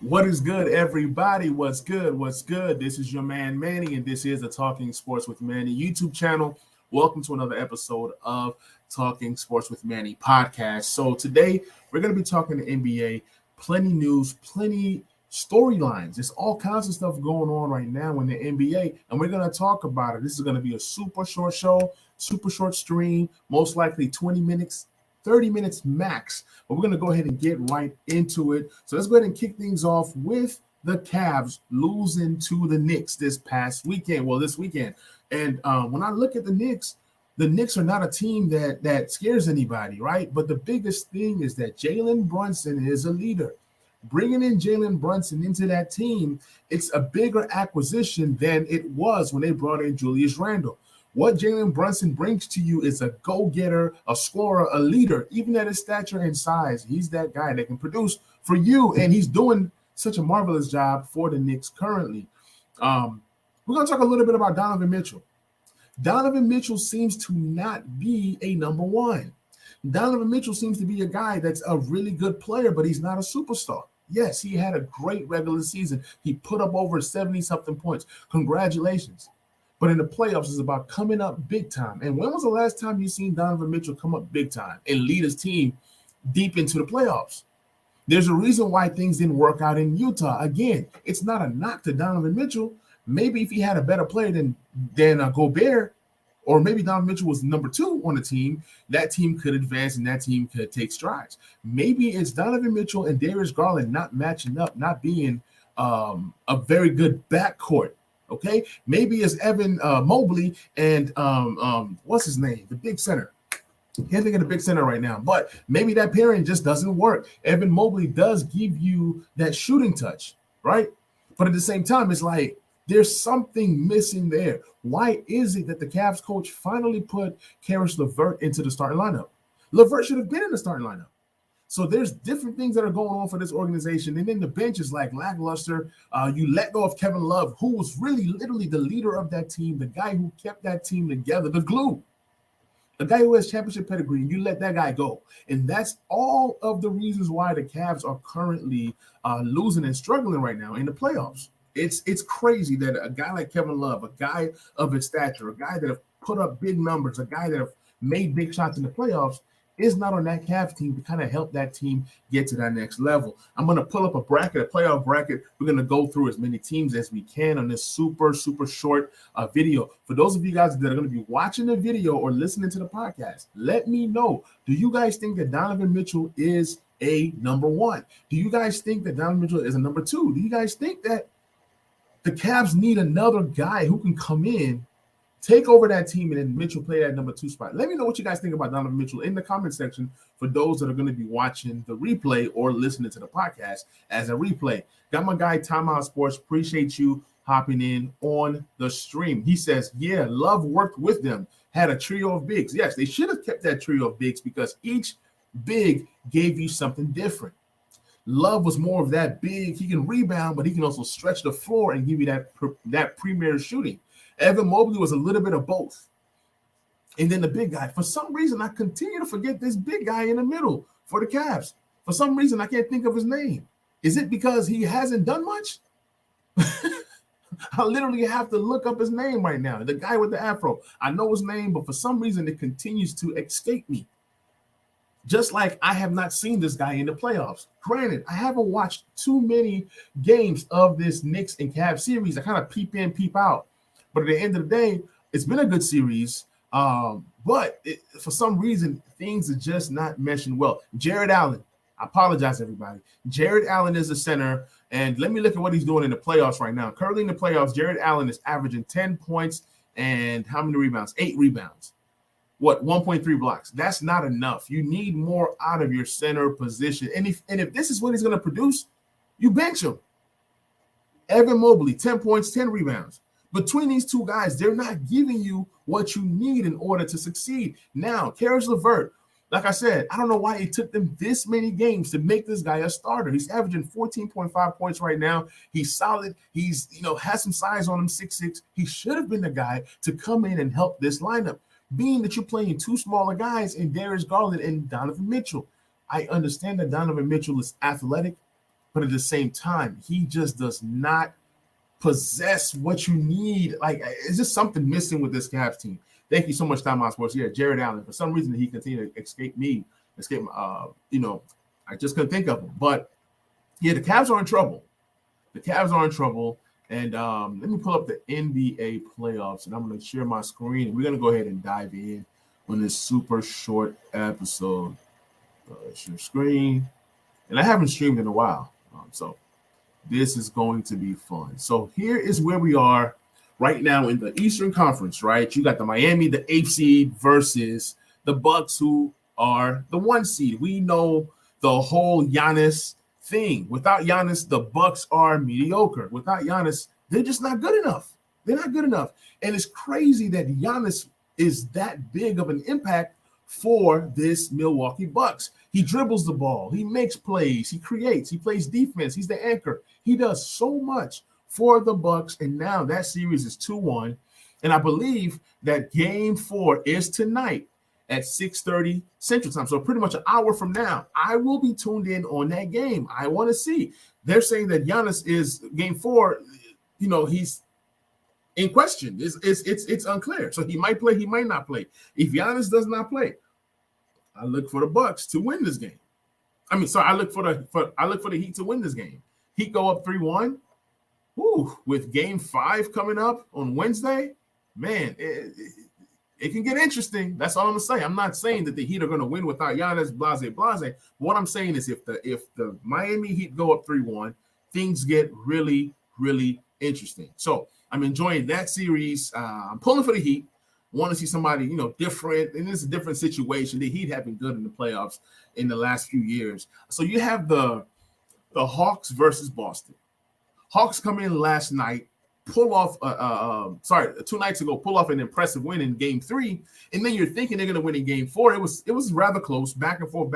What is good, everybody? What's good? What's good? This is your man Manny, and this is the Talking Sports with Manny YouTube channel. Welcome to another episode of Talking Sports with Manny podcast. So today we're going to be talking to NBA. Plenty news, plenty storylines. There's all kinds of stuff going on right now in the NBA, and we're going to talk about it. This is going to be a super short show, super short stream, most likely 20 minutes. 30 minutes max, but we're going to go ahead and get right into it. So let's go ahead and kick things off with the Cavs losing to the Knicks this past weekend. Well, this weekend. And when I look at the Knicks are not a team that scares anybody, right? But the biggest thing is that Jalen Brunson is a leader. Bringing in Jalen Brunson into that team, it's a bigger acquisition than it was when they brought in Julius Randle. What Jalen Brunson brings to you is a go-getter, a scorer, a leader, even at his stature and size. He's that guy that can produce for you, and he's doing such a marvelous job for the Knicks currently. We're going to talk a little bit about Donovan Mitchell. Donovan Mitchell seems to not be a number one. Donovan Mitchell seems to be a guy that's a really good player, but he's not a superstar. Yes, he had a great regular season. He put up over 70-something points. Congratulations. But in the playoffs, it's about coming up big time. And when was the last time you seen Donovan Mitchell come up big time and lead his team deep into the playoffs? There's a reason why things didn't work out in Utah. Again, it's not a knock to Donovan Mitchell. Maybe if he had a better player than Gobert, or maybe Donovan Mitchell was number two on the team, that team could advance and that team could take strides. Maybe it's Donovan Mitchell and Darius Garland not matching up, not being a very good backcourt. Okay, maybe it's Evan Mobley and what's his name, the big center. Can't think of the big center right now, but maybe that pairing just doesn't work. Evan Mobley does give you that shooting touch, right? But at the same time, it's like there's something missing there. Why is it that the Cavs coach finally put Caris LeVert into the starting lineup? LeVert should have been in the starting lineup. So there's different things that are going on for this organization. And then the bench is like lackluster. You let go of Kevin Love, who was really literally the leader of that team, the guy who kept that team together, the glue, the guy who has championship pedigree, and you let that guy go. And that's all of the reasons why the Cavs are currently losing and struggling right now in the playoffs. It's crazy that a guy like Kevin Love, a guy of his stature, a guy that have put up big numbers, a guy that have made big shots in the playoffs, is not on that Cavs team to kind of help that team get to that next level. I'm going to pull up a bracket, a playoff bracket. We're going to go through as many teams as we can on this super, super short video. For those of you guys that are going to be watching the video or listening to the podcast, let me know. Do you guys think that Donovan Mitchell is a number one? Do you guys think that Donovan Mitchell is a number two? Do you guys think that the Cavs need another guy who can come in, take over that team, and then Mitchell play that number two spot? Let me know what you guys think about Donovan Mitchell in the comment section for those that are going to be watching the replay or listening to the podcast as a replay. Got my guy, Timeout Sports. Appreciate you hopping in on the stream. He says, yeah, Love worked with them, had a trio of bigs. Yes, they should have kept that trio of bigs because each big gave you something different. Love was more of that big. He can rebound, but he can also stretch the floor and give you that premier shooting. Evan Mobley was a little bit of both. And then the big guy. For some reason, I continue to forget this big guy in the middle for the Cavs. For some reason, I can't think of his name. Is it because he hasn't done much? I literally have to look up his name right now. The guy with the afro. I know his name, but for some reason, it continues to escape me. Just like I have not seen this guy in the playoffs. Granted, I haven't watched too many games of this Knicks and Cavs series. I kind of peep in, peep out. But at the end of the day, it's been a good series. But for some reason, things are just not meshing well. Jared Allen, I apologize, everybody. Jared Allen is the center. And let me look at what he's doing in the playoffs right now. Currently in the playoffs, Jared Allen is averaging 10 points and how many rebounds? 8 rebounds. 1.3 blocks. That's not enough. You need more out of your center position. And if this is what he's going to produce, you bench him. Evan Mobley, 10 points, 10 rebounds. Between these two guys, they're not giving you what you need in order to succeed. Now, Caris LeVert, like I said, I don't know why it took them this many games to make this guy a starter. He's averaging 14.5 points right now. He's solid. He's, has some size on him, 6'6". He should have been the guy to come in and help this lineup. Being that you're playing two smaller guys in Darius Garland and Donovan Mitchell. I understand that Donovan Mitchell is athletic. but at the same time, he just does not possess what you need. Like, it's just something missing with this Cavs team. Thank you so much, Time Out Sports. Yeah, Jared Allen. For some reason, he continued to escape. I just couldn't think of him. But yeah, the Cavs are in trouble. And let me pull up the NBA playoffs, and I'm going to share my screen. And we're going to go ahead and dive in on this super short episode. Share screen. And I haven't streamed in a while. So this is going to be fun. So here is where we are right now in the Eastern Conference, right? You got the Miami, the 8th seed, versus the Bucks, who are the 1 seed. We know the whole Giannis thing. Without Giannis, the Bucks are mediocre. Without Giannis, they're just not good enough. They're not good enough. And it's crazy that Giannis is that big of an impact for this Milwaukee Bucks. He dribbles the ball. He makes plays. He creates. He plays defense. He's the anchor. He does so much for the Bucks. And now that series is 2-1. And I believe that game 4 is tonight at 6:30 Central Time. So pretty much an hour from now, I will be tuned in on that game. I want to see. They're saying that Giannis is game 4. He's in question. It's unclear. So he might play. He might not play. If Giannis does not play, I look for the Bucks to win this game. I look for the Heat to win this game. Heat go up 3-1. With game 5 coming up on Wednesday, man, it can get interesting. That's all I'm gonna say. I'm not saying that the Heat are gonna win without Giannis, blase. What I'm saying is if the Miami Heat go up 3-1, things get really, really interesting. So I'm enjoying that series. I'm pulling for the Heat. Want to see somebody, different, and it's a different situation. The Heat have been good in the playoffs in the last few years. So you have the Hawks versus Boston. Hawks come in last night, pull off 2 nights ago, pull off an impressive win in game 3, and then you're thinking they're going to win in game 4. It was rather close, back and forth.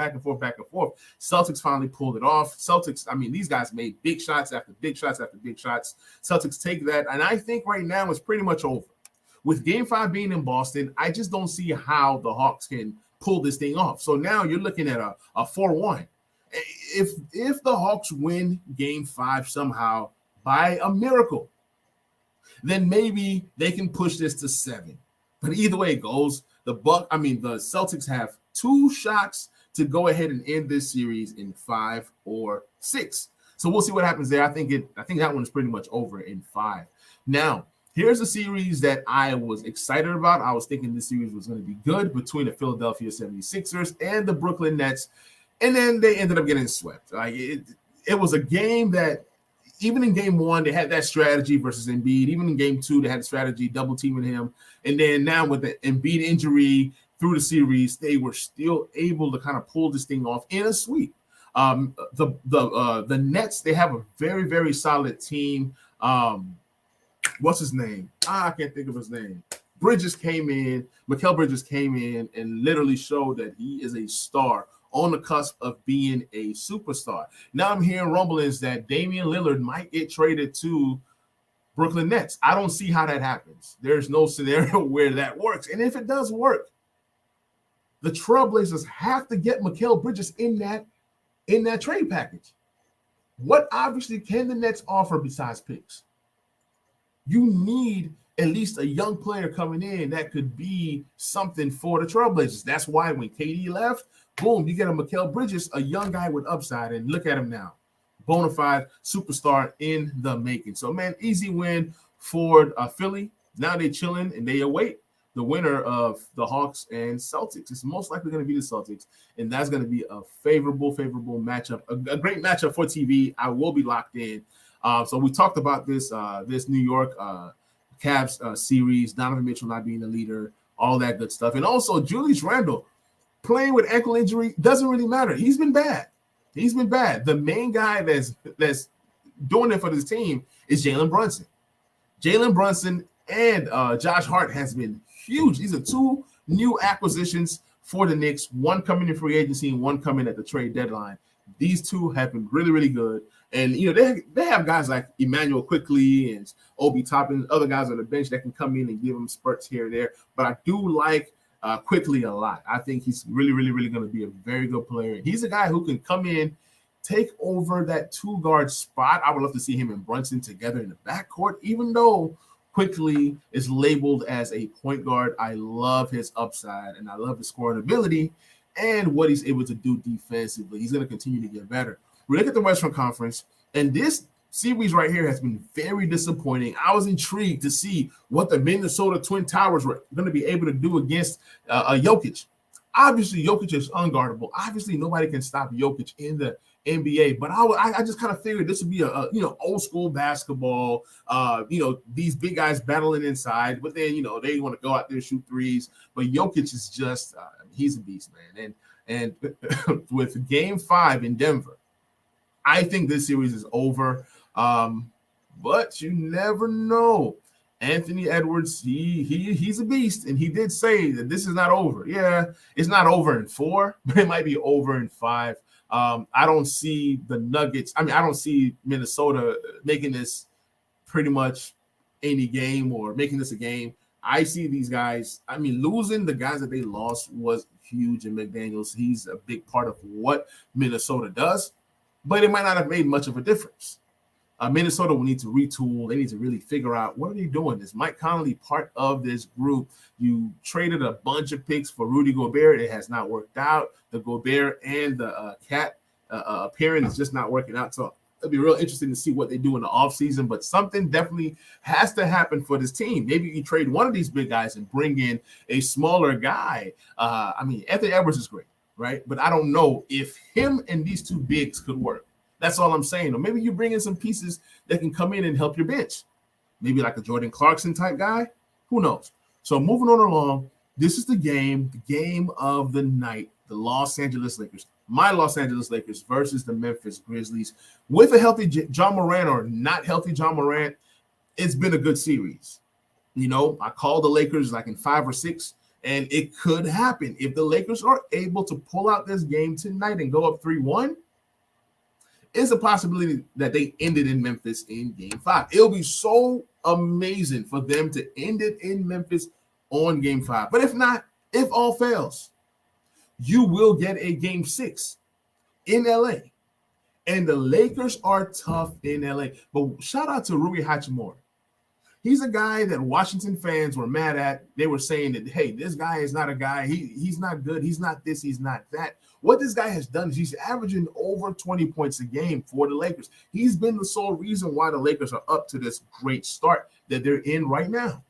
Celtics finally pulled it off. Celtics, these guys made big shots after big shots after big shots. Celtics take that, and I think right now it's pretty much over. With game 5 being in Boston, I just don't see how the Hawks can pull this thing off. So now you're looking at a 4-1. If the Hawks win game 5 somehow by a miracle, then maybe they can push this to 7. But either way it goes, the Celtics have 2 shots to go ahead and end this series in 5 or 6. So we'll see what happens there. I think that one is pretty much over in 5. Now, here's a series that I was excited about. I was thinking this series was going to be good between the Philadelphia 76ers and the Brooklyn Nets. And then they ended up getting swept. It was a game that, even in game 1, they had that strategy versus Embiid. Even in game 2, they had the strategy double teaming him. And then now with the Embiid injury through the series, they were still able to kind of pull this thing off in a sweep. The Nets, they have a very, very solid team. What's his name? I can't think of his name. Mikal Bridges came in and literally showed that he is a star on the cusp of being a superstar. Now I'm hearing rumblings that Damian Lillard might get traded to Brooklyn Nets. I don't see how that happens. There's no scenario where that works. And if it does work, the Trailblazers have to get Mikal Bridges in that trade package. What obviously can the Nets offer besides picks? You need at least a young player coming in that could be something for the Trailblazers. That's why when KD left, boom, you get a Mikal Bridges, a young guy with upside, and look at him now. Bona fide superstar in the making. So, man, easy win for Philly. Now they're chilling, and they await the winner of the Hawks and Celtics. It's most likely going to be the Celtics, and that's going to be a favorable matchup, a great matchup for TV. I will be locked in. So we talked about this New York Cavs series, Donovan Mitchell not being the leader, all that good stuff. And also Julius Randle playing with ankle injury doesn't really matter. He's been bad. The main guy that's doing it for this team is Jalen Brunson. Jalen Brunson and Josh Hart has been huge. These are 2 new acquisitions for the Knicks, one coming in free agency and one coming at the trade deadline. These 2 have been really, really good. And, they have guys like Emmanuel Quickly and Obi Toppin, other guys on the bench that can come in and give them spurts here and there. But I do like Quickly a lot. I think he's really, really, really going to be a very good player. He's a guy who can come in, take over that two-guard spot. I would love to see him and Brunson together in the backcourt, even though Quickly is labeled as a point guard. I love his upside, and I love his scoring ability and what he's able to do defensively. He's going to continue to get better. We look at the Western Conference, and this series right here has been very disappointing. I was intrigued to see what the Minnesota Twin Towers were going to be able to do against Jokic. Obviously, Jokic is unguardable. Obviously, nobody can stop Jokic in the NBA. But I just kind of figured this would be a old school basketball. These big guys battling inside, but then they want to go out there and shoot threes. But Jokic is just he's a beast, man. And with Game 5 in Denver, I think this series is over. But you never know. Anthony Edwards, he's a beast, and he did say that this is not over. Yeah, it's not over in 4, but it might be over in 5. I don't see the Nuggets. I don't see Minnesota making this pretty much any game or making this a game. I see these guys. Losing the guys that they lost was huge in McDaniels. He's a big part of what Minnesota does, but it might not have made much of a difference. Minnesota will need to retool. They need to really figure out, what are they doing? Is Mike Conley part of this group? You traded a bunch of picks for Rudy Gobert. It has not worked out. The Gobert and the Cat pairing is just not working out. So it'll be real interesting to see what they do in the offseason. But something definitely has to happen for this team. Maybe you trade one of these big guys and bring in a smaller guy. Anthony Edwards is great, right? But I don't know if him and these two bigs could work. That's all I'm saying. Or maybe you bring in some pieces that can come in and help your bench. Maybe like a Jordan Clarkson type guy. Who knows? So moving on along, this is the game of the night. The Los Angeles Lakers, my Los Angeles Lakers versus the Memphis Grizzlies. With a healthy John Morant or not healthy John Morant, it's been a good series. I called the Lakers like in 5 or 6, and it could happen. If the Lakers are able to pull out this game tonight and go up 3-1, it's a possibility that they end it in Memphis in Game 5. It'll be so amazing for them to end it in Memphis on Game 5. But if not, if all fails, you will get a Game 6 in LA. And the Lakers are tough in LA. But shout out to Rui Hachimura. He's a guy that Washington fans were mad at. They were saying that, hey, this guy is not a guy. He's not good. He's not this. He's not that. What this guy has done is he's averaging over 20 points a game for the Lakers. He's been the sole reason why the Lakers are up to this great start that they're in right now.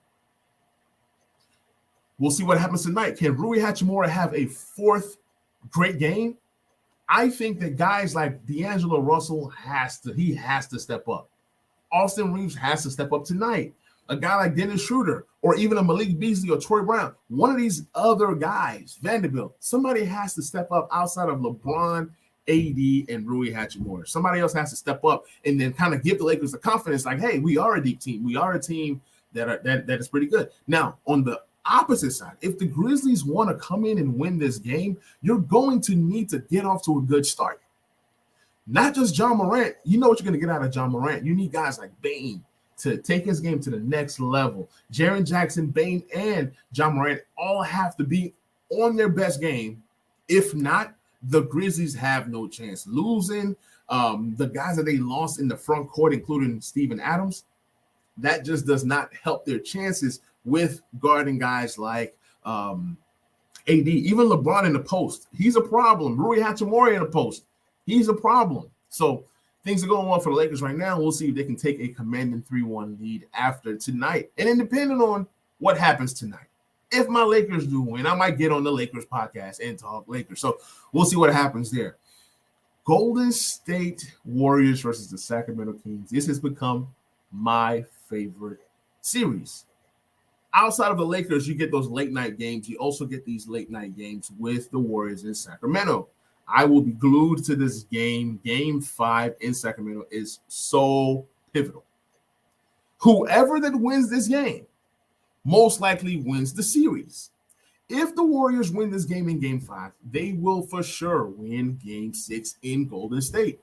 We'll see what happens tonight. Can Rui Hachimura have a 4th great game? I think that guys like D'Angelo Russell has to step up. Austin Reeves has to step up tonight. A guy like Dennis Schroeder or even a Malik Beasley or Troy Brown, one of these other guys, Vanderbilt, somebody has to step up outside of LeBron, AD, and Rui Hachimura. Somebody else has to step up and then kind of give the Lakers the confidence like, hey, we are a deep team. We are a team that is pretty good. Now, on the opposite side, if the Grizzlies want to come in and win this game, you're going to need to get off to a good start. Not just John Morant. You know what you're going to get out of John Morant. You need guys like Bane to take his game to the next level. Jaren Jackson, Bane, and John Morant all have to be on their best game. If not, the Grizzlies have no chance. Losing the guys that they lost in the front court, including Steven Adams, that just does not help their chances with guarding guys like AD. Even LeBron in the post, he's a problem. Rui Hachimura in the post, he's a problem. So things are going well for the Lakers right now. We'll see if they can take a commanding 3-1 lead after tonight. And then depending on what happens tonight, if my Lakers do win, I might get on the Lakers podcast and talk Lakers. So we'll see what happens there. Golden State Warriors versus the Sacramento Kings. This has become my favorite series. Outside of the Lakers, you get those late night games. You also get these late night games with the Warriors in Sacramento. I will be glued to this game. Game 5 in Sacramento is so pivotal. Whoever that wins this game most likely wins the series. If the Warriors win this game in Game 5, they will for sure win Game 6 in Golden State.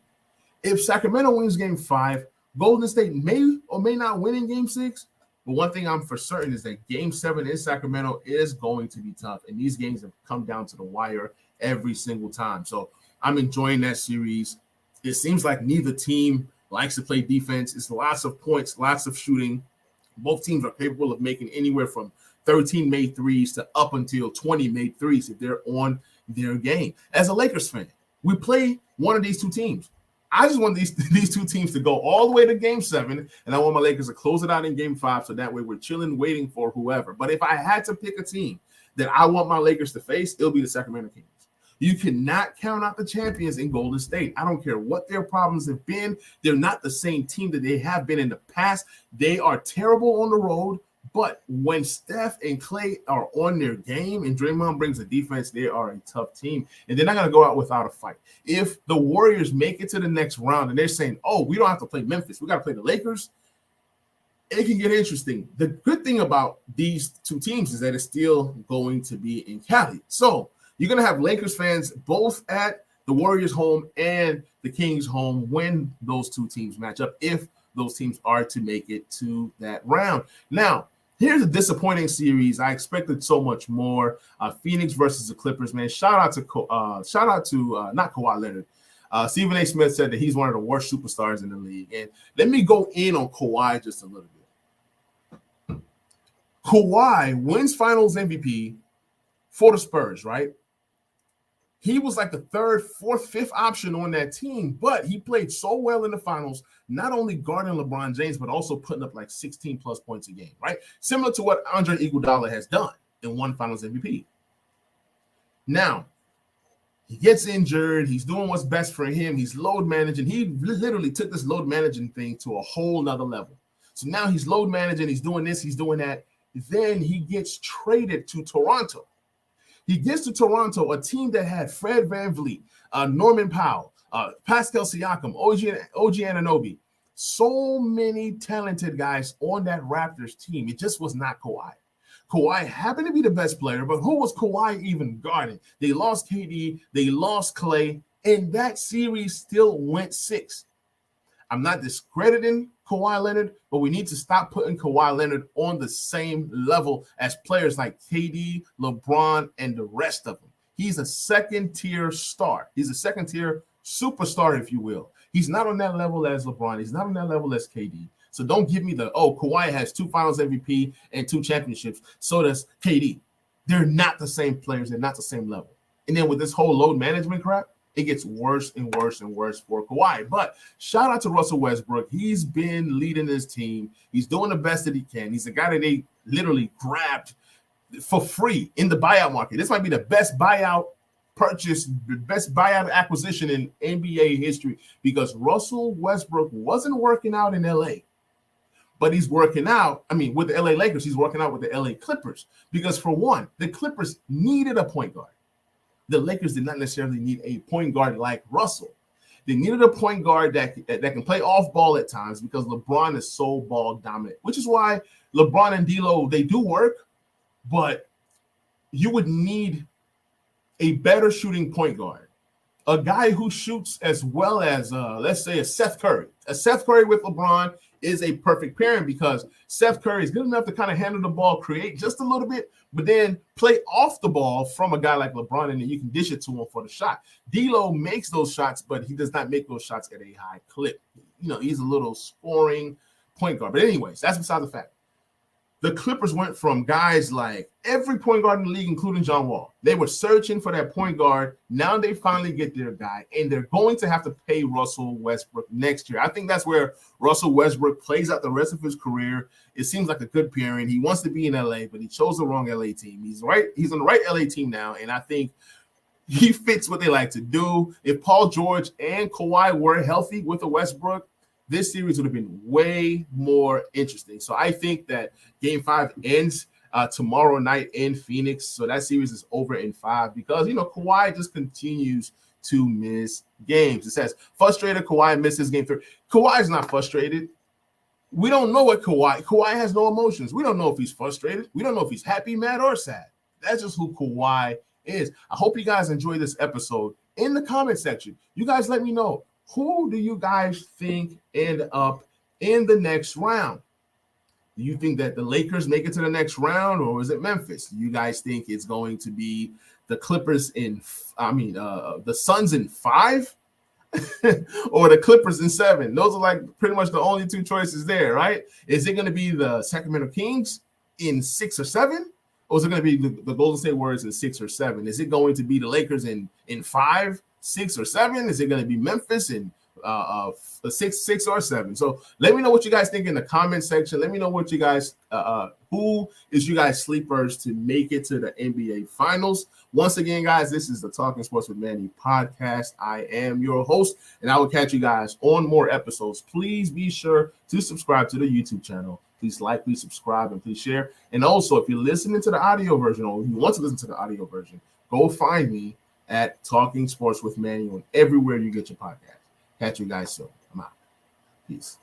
If Sacramento wins Game 5, Golden State may or may not win in Game 6, but one thing I'm for certain is that Game 7 in Sacramento is going to be tough, and these games have come down to the wire every single time. So I'm enjoying that series. It seems like neither team likes to play defense. It's lots of points, lots of shooting. Both teams are capable of making anywhere from 13 made threes to up until 20 made threes if they're on their game. As a Lakers fan, we play one of these two teams. I just want these two teams to go all the way to game 7, and I want my Lakers to close it out in game 5, so that way we're chilling, waiting for whoever. But if I had to pick a team that I want my Lakers to face, it'll be the Sacramento Kings. You cannot count out the champions in Golden State. I don't care what their problems have been. They're not the same team that they have been in the past. They are terrible on the road. But when Steph and Clay are on their game and Draymond brings the defense, they are a tough team. And they're not going to go out without a fight. If the Warriors make it to the next round and they're saying, oh, we don't have to play Memphis, we got to play the Lakers, it can get interesting. The good thing about these two teams is that it's still going to be in Cali. So you're going to have Lakers fans both at the Warriors home and the Kings home when those two teams match up, if those teams are to make it to that round. Now, here's a disappointing series. I expected so much more. Phoenix versus the Clippers, man. Shout out to not Kawhi Leonard. Stephen A. Smith said that he's one of the worst superstars in the league. And let me go in on Kawhi just a little bit. Kawhi wins Finals MVP for the Spurs, right? He was like the third, fourth, fifth option on that team, but he played so well in the finals, not only guarding LeBron James, but also putting up like 16 plus points a game, right? Similar to what Andre Iguodala has done in one Finals MVP. Now, he gets injured. He's doing what's best for him. He's load managing. He literally took this load managing thing to a whole nother level. So now he's load managing. He's doing this. He's doing that. Then he gets traded to Toronto. He gets to Toronto, a team that had Fred VanVleet, Norman Powell, Pascal Siakam, OG Anunoby. So many talented guys on that Raptors team. It just was not Kawhi. Kawhi happened to be the best player, but who was Kawhi even guarding? They lost KD, they lost Clay, and that series still went 6. I'm not discrediting Kawhi Leonard, but we need to stop putting Kawhi Leonard on the same level as players like KD, LeBron, and the rest of them. He's a second-tier star. He's a second-tier superstar, if you will. He's not on that level as LeBron. He's not on that level as KD. So don't give me Kawhi has 2 Finals MVP and 2 championships. So does KD. They're not the same players. They're not the same level. And then with this whole load management crap, it gets worse and worse and worse for Kawhi. But shout out to Russell Westbrook. He's been leading his team. He's doing the best that he can. He's a guy that they literally grabbed for free in the buyout market. This might be the best buyout purchase, the best buyout acquisition in NBA history, because Russell Westbrook wasn't working out in LA. But he's working out, with the LA Lakers, he's working out with the LA Clippers. Because for one, the Clippers needed a point guard. The Lakers did not necessarily need a point guard like Russell. They needed a point guard that can play off ball at times because LeBron is so ball dominant, which is why LeBron and D'Lo, they do work, but you would need a better shooting point guard, a guy who shoots as well as, let's say, a Seth Curry. A Seth Curry with LeBron is a perfect pairing because Seth Curry is good enough to kind of handle the ball, create just a little bit, but then play off the ball from a guy like LeBron, and then you can dish it to him for the shot. D'Lo makes those shots, but he does not make those shots at a high clip. He's a little scoring point guard. But anyways, that's beside the fact. The Clippers went from guys like every point guard in the league, including John Wall. They were searching for that point guard. Now they finally get their guy, and they're going to have to pay Russell Westbrook next year. I think that's where Russell Westbrook plays out the rest of his career. It seems like a good pairing. He wants to be in LA, but he chose the wrong LA team. He's on the right LA team now, and I think he fits what they like to do. If Paul George and Kawhi were healthy with the Westbrook, this series would have been way more interesting. So I think that Game 5 ends tomorrow night in Phoenix. So that series is over in 5 because, Kawhi just continues to miss games. It says, frustrated, Kawhi misses Game 3. Kawhi is not frustrated. We don't know what Kawhi has no emotions. We don't know if he's frustrated. We don't know if he's happy, mad, or sad. That's just who Kawhi is. I hope you guys enjoy this episode. In the comment section, you guys let me know. Who do you guys think end up in the next round? Do you think that the Lakers make it to the next round, or is it Memphis? Do you guys think it's going to be the Clippers the Suns in 5? or the Clippers in 7. Those are like pretty much the only two choices there, right? Is it going to be the Sacramento Kings in 6 or 7? Or is it going to be the Golden State Warriors in 6 or 7? Is it going to be the Lakers in 5, 6, or 7? Is it going to be Memphis in 6 or 7? So let me know what you guys think in the comment section. Let me know what you guys, who is you guys sleepers to make it to the NBA Finals. Once again, guys, this is the Talking Sports with Manny podcast. I am your host, and I will catch you guys on more episodes. Please be sure to subscribe to the YouTube channel. Please like, please subscribe, and please share. And also, if you're listening to the audio version or you want to listen to the audio version, go find me at Talking Sports with Manny on everywhere you get your podcast. Catch you guys soon. I'm out. Peace.